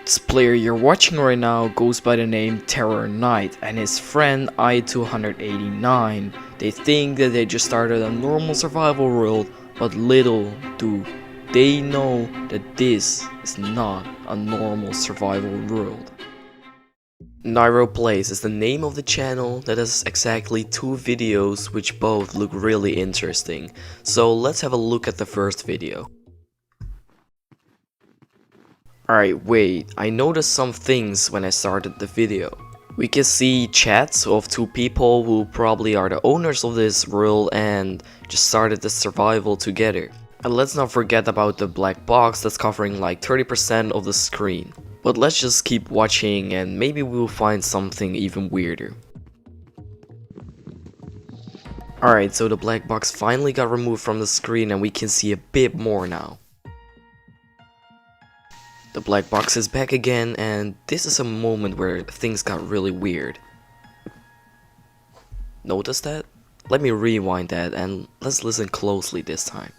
This player you're watching right now goes by the name Terrorknight and his friend I-289. They think that they just started a normal survival world, but little do they know that this is not a normal survival world. Nairo Plays is the name of the channel that has exactly 2 videos which both look really interesting. So let's have a look at the first video. Alright, wait, I noticed some things when I started the video. We can see chats of 2 people who probably are the owners of this world and just started the survival together. And let's not forget about the black box that's covering like 30% of the screen. But let's just keep watching and maybe we'll find something even weirder. Alright, so the black box finally got removed from the screen and we can see a bit more now. The black box is back again, and this is a moment where things got really weird. Notice that? Let me rewind that and let's listen closely this time.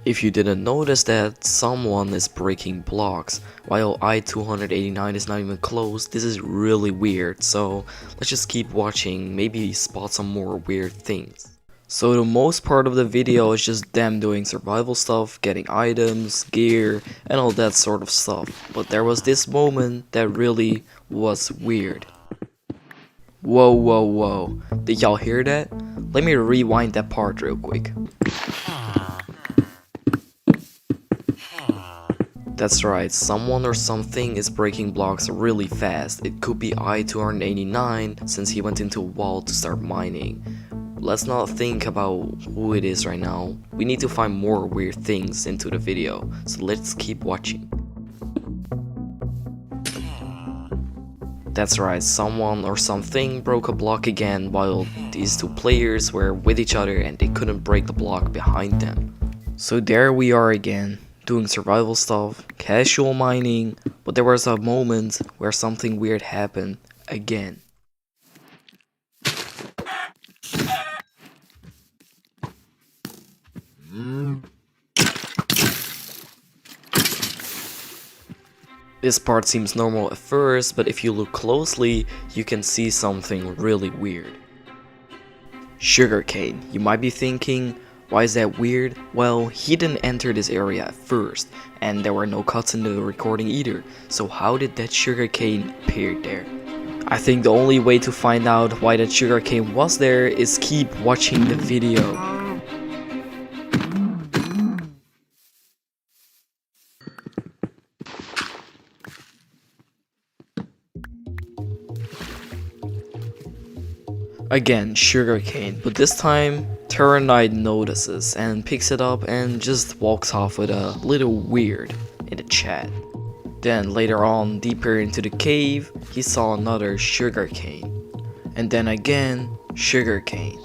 If you didn't notice that, someone is breaking blocks, while I-289 is not even close. This is really weird, so let's just keep watching, maybe spot some more weird things. So the most part of the video is just them doing survival stuff, getting items, gear, and all that sort of stuff. But there was this moment that really was weird. Whoa, whoa, whoa. Did y'all hear that? Let me rewind that part real quick. That's right, someone or something is breaking blocks really fast. It could be I-289 since he went into a wall to start mining. Let's not think about who it is right now. We need to find more weird things into the video, so let's keep watching. That's right, someone or something broke a block again while these 2 players were with each other and they couldn't break the block behind them. So there we are again, doing survival stuff, casual mining, but there was a moment where something weird happened again. This part seems normal at first, but if you look closely, you can see something really weird. Sugarcane. You might be thinking, why is that weird? Well, he didn't enter this area at first, and there were no cuts in the recording either, so how did that sugarcane appear there? I think the only way to find out why that sugarcane was there is keep watching the video. Again, sugarcane, but this time Terrorknight notices and picks it up and just walks off with a little weird in the chat. Then later on, deeper into the cave, he saw another sugarcane. And then again, sugarcane.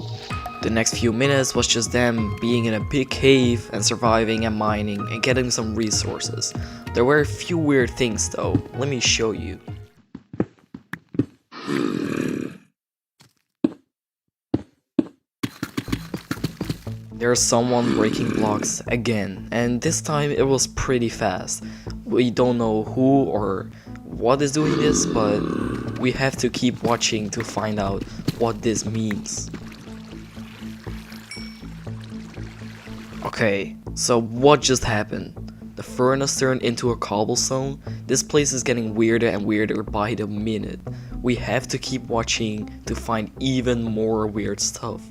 The next few minutes was just them being in a big cave and surviving and mining and getting some resources. There were a few weird things though, let me show you. There's someone breaking blocks again, and this time it was pretty fast. We don't know who or what is doing this, but we have to keep watching to find out what this means. Okay, so what just happened? The furnace turned into a cobblestone. This place is getting weirder and weirder by the minute. We have to keep watching to find even more weird stuff.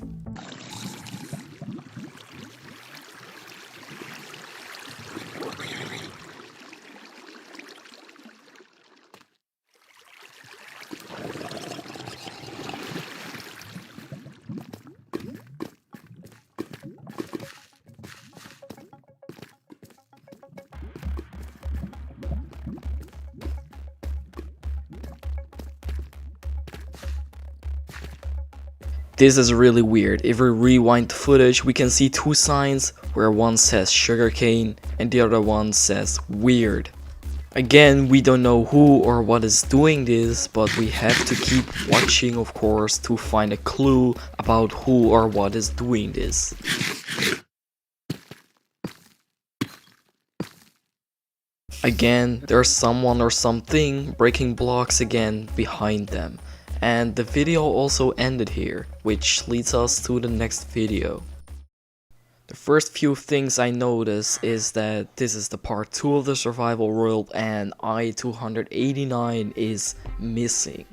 This is really weird. If we rewind the footage, we can see 2 signs where one says sugarcane and the other one says weird. Again, we don't know who or what is doing this, but we have to keep watching, of course, to find a clue about who or what is doing this. Again, there's someone or something breaking blocks again behind them. And the video also ended here, which leads us to the next video. The first few things I notice is that this is the part 2 of the survival world and I-289 is missing.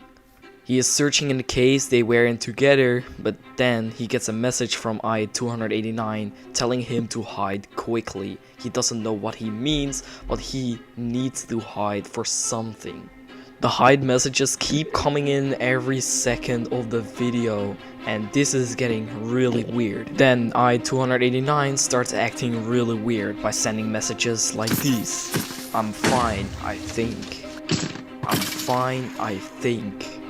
He is searching in the case they were in together, but then he gets a message from I-289 telling him to hide quickly. He doesn't know what he means, but he needs to hide for something. The hide messages keep coming in every second of the video, and this is getting really weird. Then I-289 starts acting really weird by sending messages like these. I'm fine, I think. I'm fine, I think.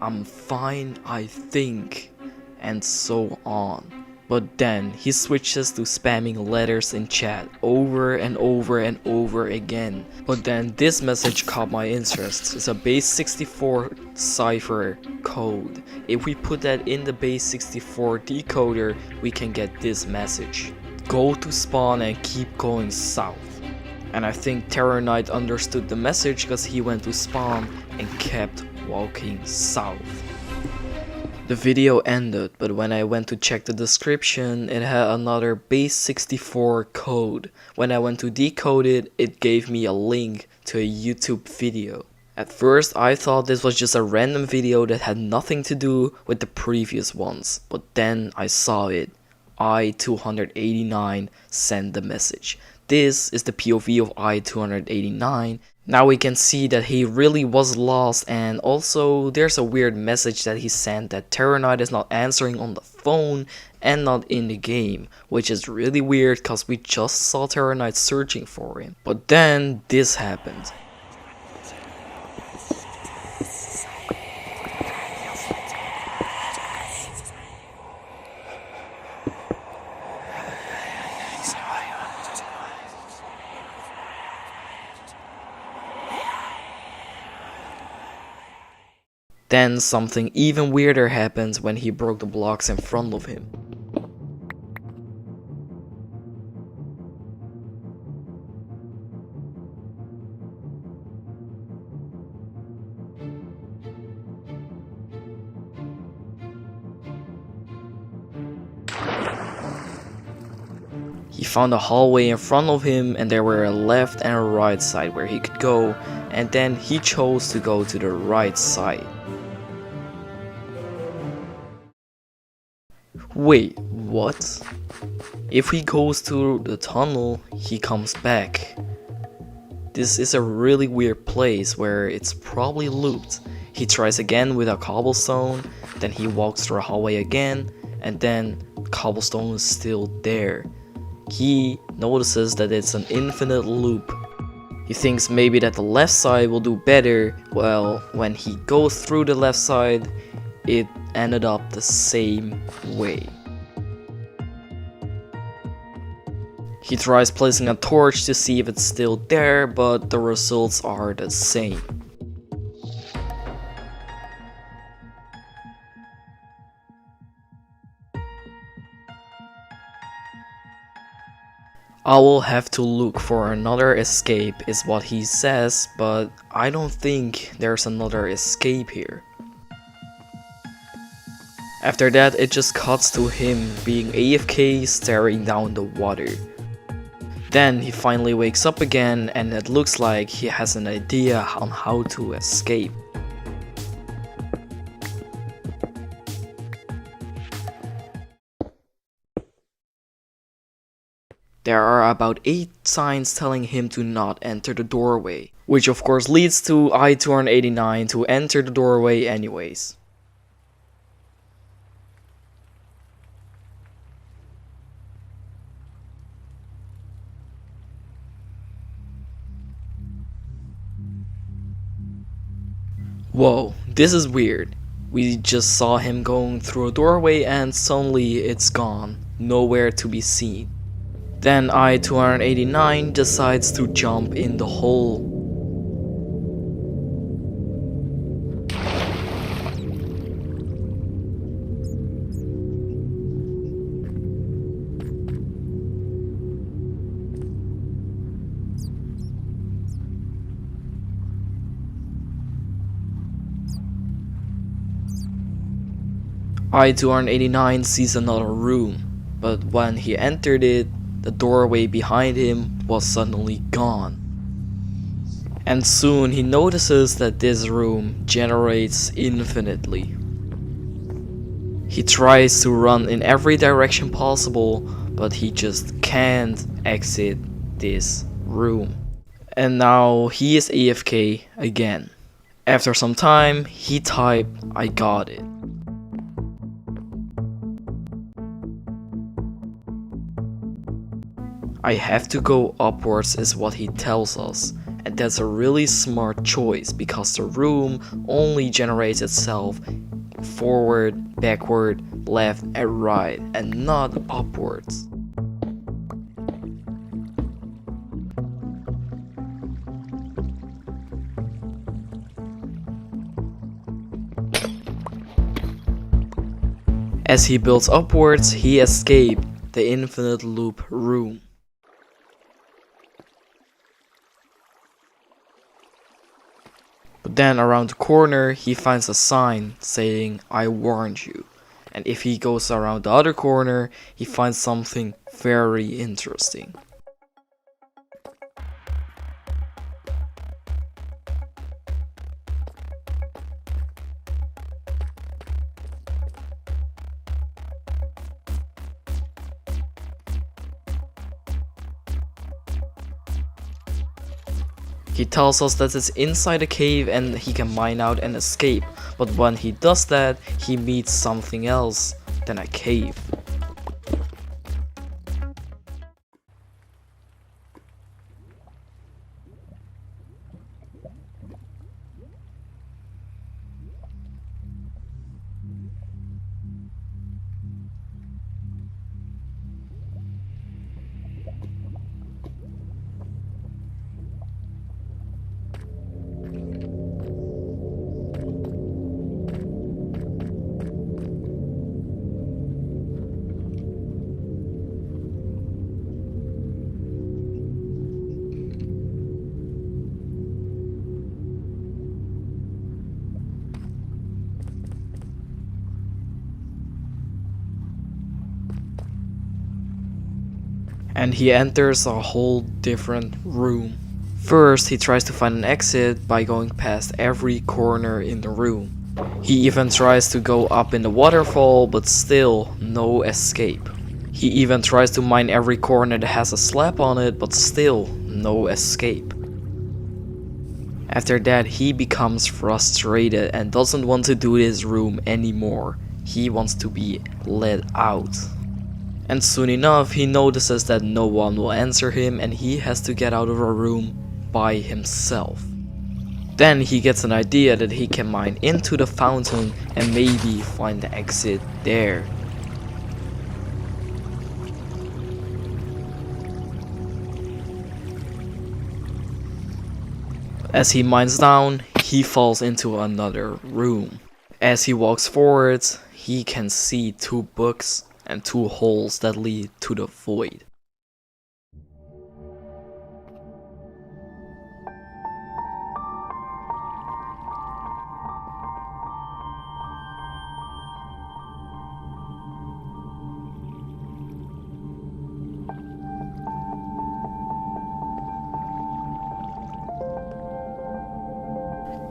I'm fine, I think. And so on. But then he switches to spamming letters in chat over and over and over again. But then this message caught my interest. It's a base 64 cipher code. If we put that in the base 64 decoder, we can get this message. Go to spawn and keep going south. And I think Terrorknight understood the message because he went to spawn and kept walking south. The video ended, but when I went to check the description, it had another base 64 code. When I went to decode it, it gave me a link to a YouTube video. At first I thought this was just a random video that had nothing to do with the previous ones, but then I saw it. I-289 sent the message. This is the POV of I-289. Now we can see that he really was lost, and also there's a weird message that he sent that Terrorknight is not answering on the phone and not in the game, which is really weird because we just saw Terrorknight searching for him. But then this happened. Then something even weirder happens when he broke the blocks in front of him. He found a hallway in front of him and there were a left and a right side where he could go, and then he chose to go to the right side. Wait, what? If he goes to the tunnel, he comes back. This is a really weird place where it's probably looped. He tries again with a cobblestone, then he walks through a hallway again, and then cobblestone is still there. He notices that it's an infinite loop. He thinks maybe that the left side will do better. Well, when he goes through the left side, it ended up the same way. He tries placing a torch to see if it's still there, but the results are the same. I will have to look for another escape is what he says, but I don't think there's another escape here. After that, it just cuts to him being AFK staring down the water. Then he finally wakes up again and it looks like he has an idea on how to escape. There are about 8 signs telling him to not enter the doorway, which of course leads to I-289 to enter the doorway anyways. Whoa, this is weird. We just saw him going through a doorway and suddenly it's gone, nowhere to be seen. Then I-289 decides to jump in the hole. I-289 sees another room, but when he entered it, the doorway behind him was suddenly gone. And soon he notices that this room generates infinitely. He tries to run in every direction possible, but he just can't exit this room. And now he is AFK again. After some time, he typed, "I got it." I have to go upwards is what he tells us, and that's a really smart choice because the room only generates itself forward, backward, left and right, and not upwards. As he builds upwards, he escaped the infinite loop room. But then around the corner he finds a sign saying, "I warned you." And if he goes around the other corner, he finds something very interesting. He tells us that it's inside a cave and he can mine out and escape, but when he does that, he meets something else than a cave. And he enters a whole different room. First, he tries to find an exit by going past every corner in the room. He even tries to go up in the waterfall, but still no escape. He even tries to mine every corner that has a slab on it, but still no escape. After that, he becomes frustrated and doesn't want to do this room anymore. He wants to be let out. And soon enough, he notices that no one will answer him and he has to get out of a room by himself. Then he gets an idea that he can mine into the fountain and maybe find the exit there. As he mines down, he falls into another room. As he walks forwards, he can see 2 books and 2 holes that lead to the void.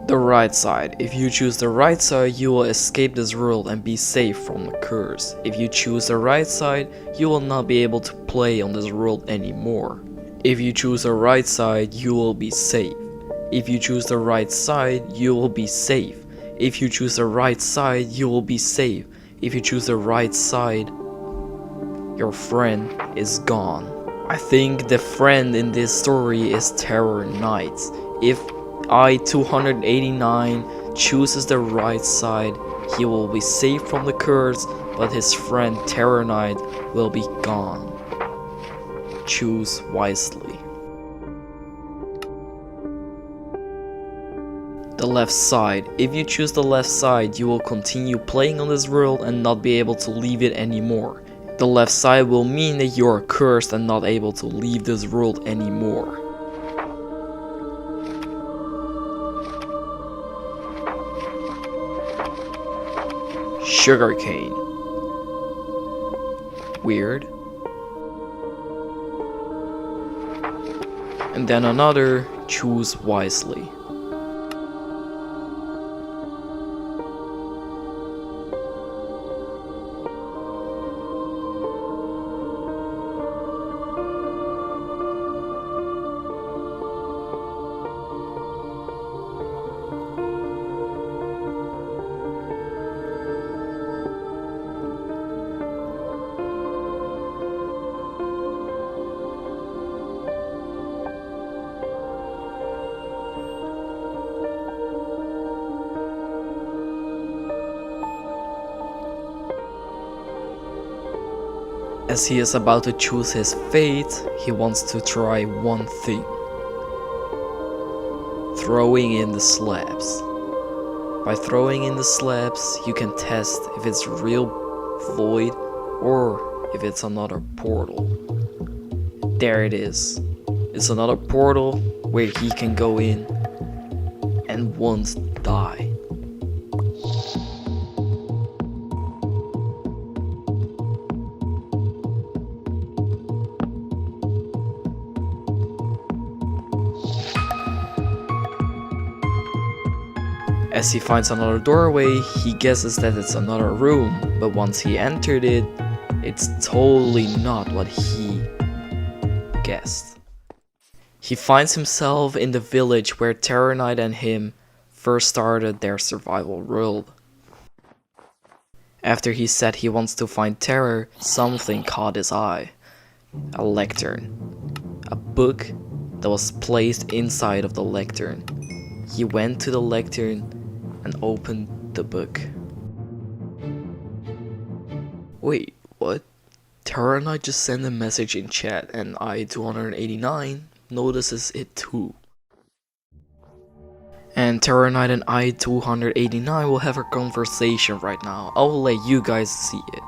The right side. If you choose the right side, you will escape this world and be safe from the curse. If you choose the right side, you will not be able to play on this world anymore. If you choose the right side, you will be safe. If you choose the right side, you will be safe. If you choose the right side, you will be safe. If you choose the right side, your friend is gone. I think the friend in this story is Terrorknight. If I-289 chooses the right side, he will be safe from the curse, but his friend Terrorknight will be gone. Choose wisely. The left side. If you choose the left side, you will continue playing on this world and not be able to leave it anymore. The left side will mean that you are cursed and not able to leave this world anymore. sugarcane. Weird. And then another, choose wisely. As he is about to choose his fate, he wants to try one thing. Throwing in the slabs. By throwing in the slabs, you can test if it's real void or if it's another portal. There it is. It's another portal where he can go in and won't die. As he finds another doorway, he guesses that it's another room, but once he entered it, it's totally not what he guessed. He finds himself in the village where Terrorknight and him first started their survival world. After he said he wants to find Terror, something caught his eye. A lectern. A book that was placed inside of the lectern. He went to the lectern and opened the book. Wait, what? Terrorknight just sent a message in chat and I-289 notices it too. And Terrorknight and I-289 will have a conversation right now. I will let you guys see it.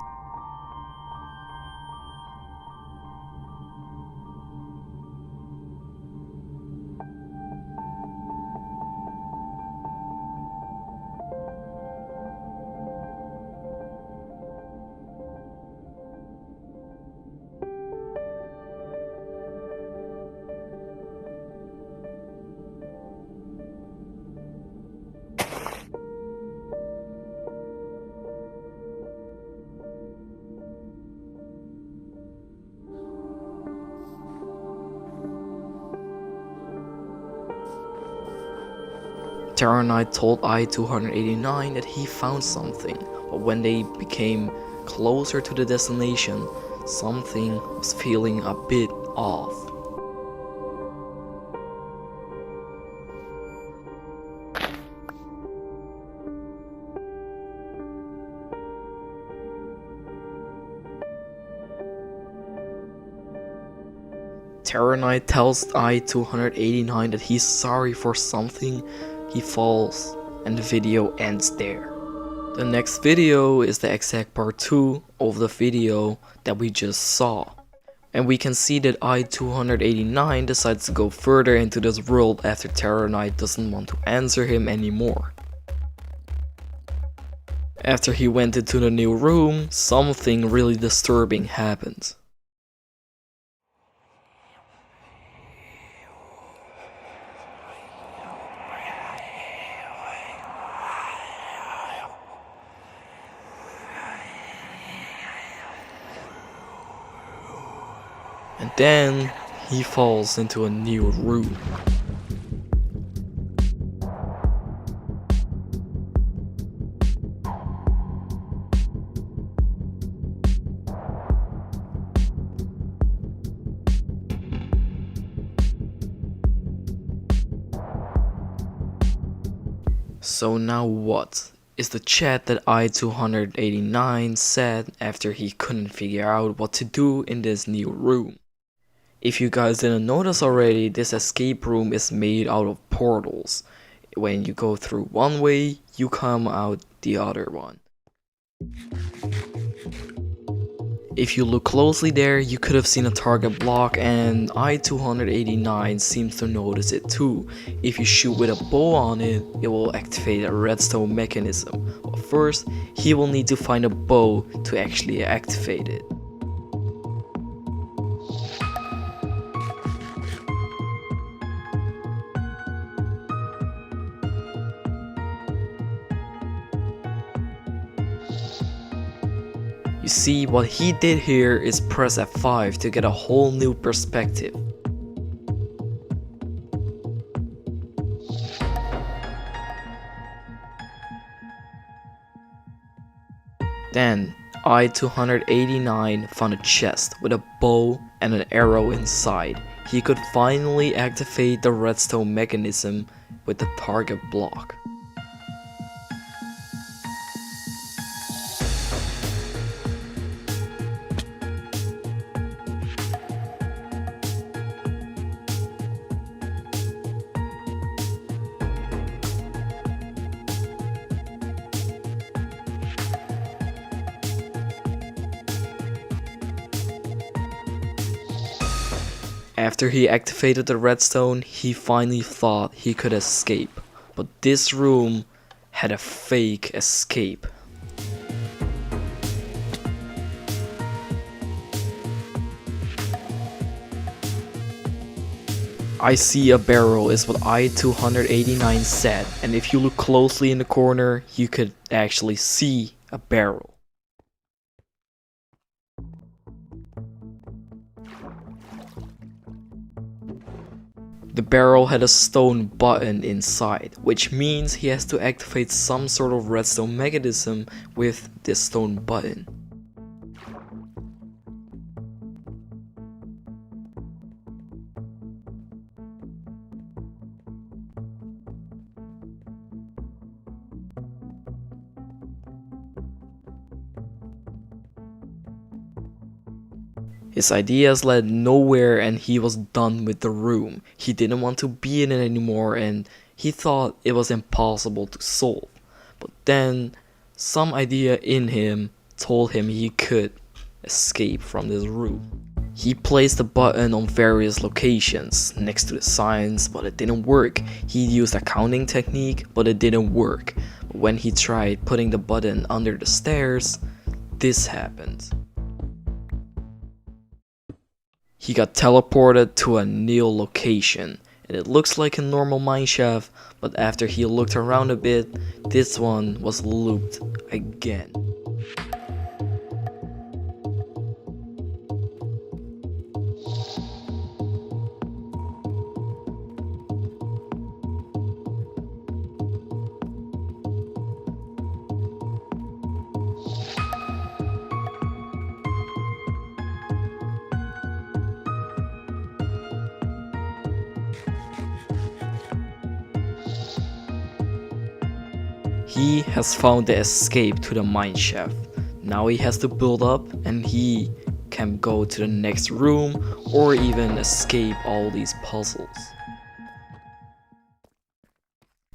Terrorknight told I-289 that he found something, but when they became closer to the destination, something was feeling a bit off. Terrorknight tells I-289 that he's sorry for something. He falls, and the video ends there. The next video is the exact part 2 of the video that we just saw. And we can see that I-289 decides to go further into this world after Terrorknight doesn't want to answer him anymore. After he went into the new room, something really disturbing happened. And then he falls into a new room. So now what? Is the chat that I-289 said after he couldn't figure out what to do in this new room. If you guys didn't notice already, this escape room is made out of portals. When you go through one way, you come out the other one. If you look closely there, you could have seen a target block, and I-289 seems to notice it too. If you shoot with a bow on it, it will activate a redstone mechanism. But first, he will need to find a bow to actually activate it. You see, what he did here is press F5 to get a whole new perspective. Then, I-289 found a chest with a bow and an arrow inside. He could finally activate the redstone mechanism with the target block. After he activated the redstone, he finally thought he could escape, but this room had a fake escape. I see a barrel is what I-289 said, and if you look closely in the corner, you could actually see a barrel. The barrel had a stone button inside, which means he has to activate some sort of redstone mechanism with this stone button. His ideas led nowhere and he was done with the room. He didn't want to be in it anymore and he thought it was impossible to solve. But then, some idea in him told him he could escape from this room. He placed the button on various locations next to the signs, but it didn't work. He used a counting technique, but it didn't work. When he tried putting the button under the stairs, this happened. He got teleported to a new location, and it looks like a normal mineshaft, but after he looked around a bit, this one was looped again. He has found the escape to the mineshaft. Now he has to build up and he can go to the next room or even escape all these puzzles.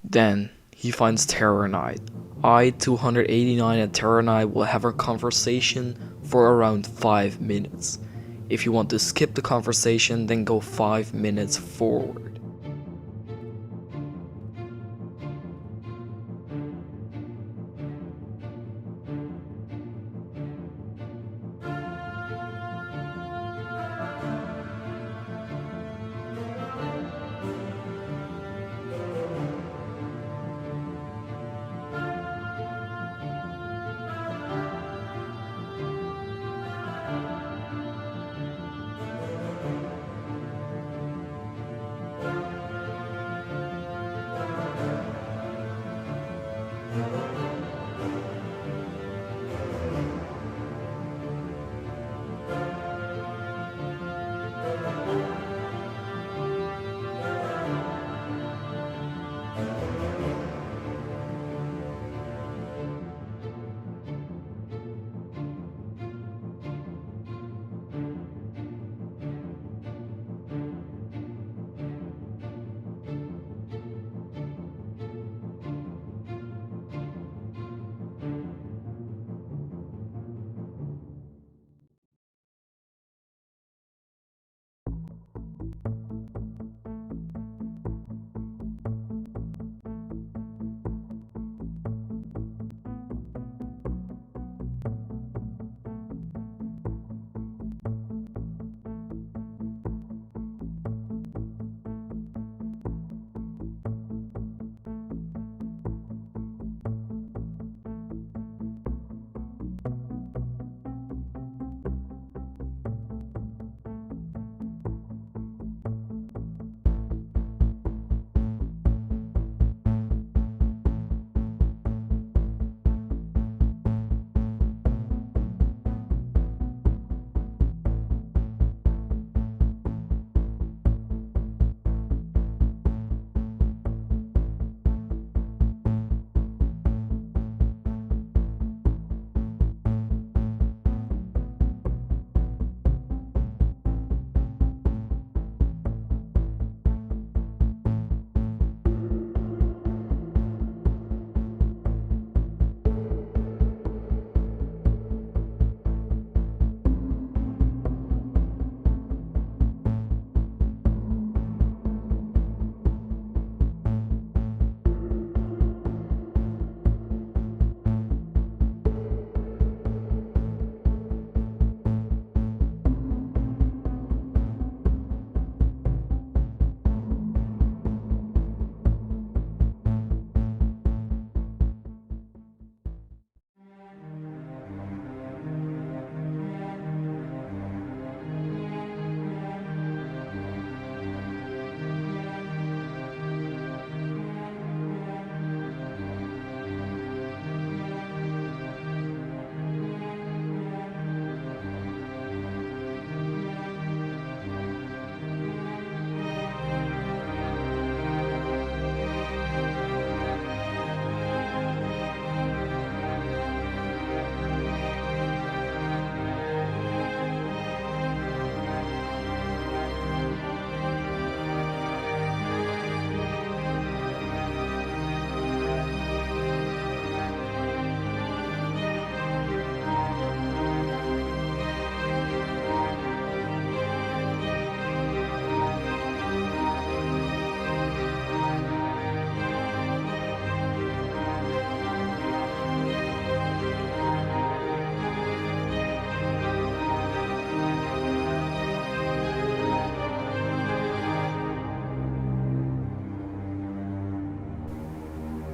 Then he finds Terrorknight. I-289 and Terrorknight will have a conversation for around 5 minutes. If you want to skip the conversation, then go 5 minutes forward.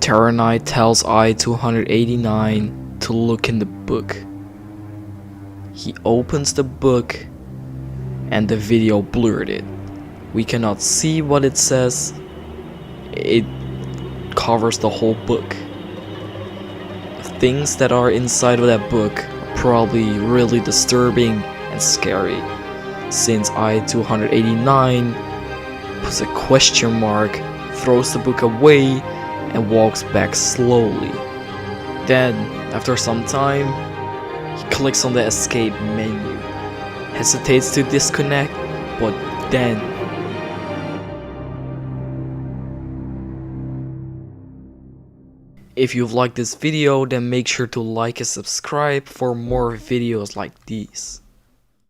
Terrorknight tells I-289 to look in the book. He opens the book and the video blurred it. We cannot see what it says. It covers the whole book. Things that are inside of that book are probably really disturbing and scary, since I-289 puts a question mark, throws the book away, and walks back slowly. Then, after some time, he clicks on the escape menu, hesitates to disconnect, but then if you've liked this video, then make sure to like and subscribe for more videos like these.